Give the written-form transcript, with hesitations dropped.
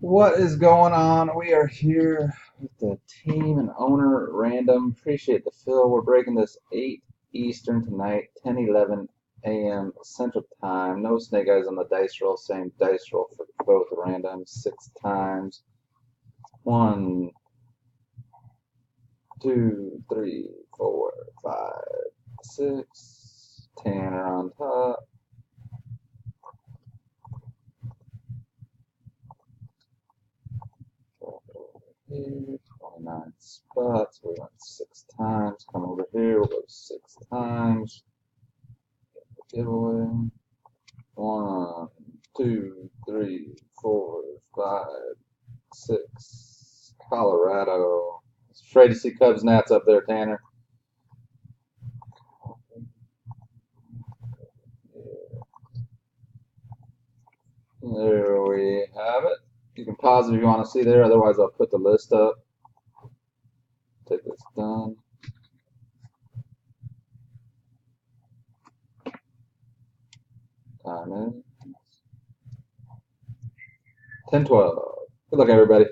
What is going on? We are here with the team and owner random. Appreciate the fill. We're breaking this 8 Eastern tonight, 10:11 a.m. Central Time. No snake eyes on the dice roll. Same dice roll for both randoms 6 times. 1, 2, 3, 4, 5, 6. Tanner on top. Here, 29 spots. We went 6 times. Come over here. We'll go 6 times. Giveaway. 1, 2, 3, 4, 5, 6. Colorado. Afraid to see Cubs Nats up there, Tanner. There we have it. You can pause if you want to see there. Otherwise, I'll put the list up. Take this done. Time in. 10:12. Good luck, everybody.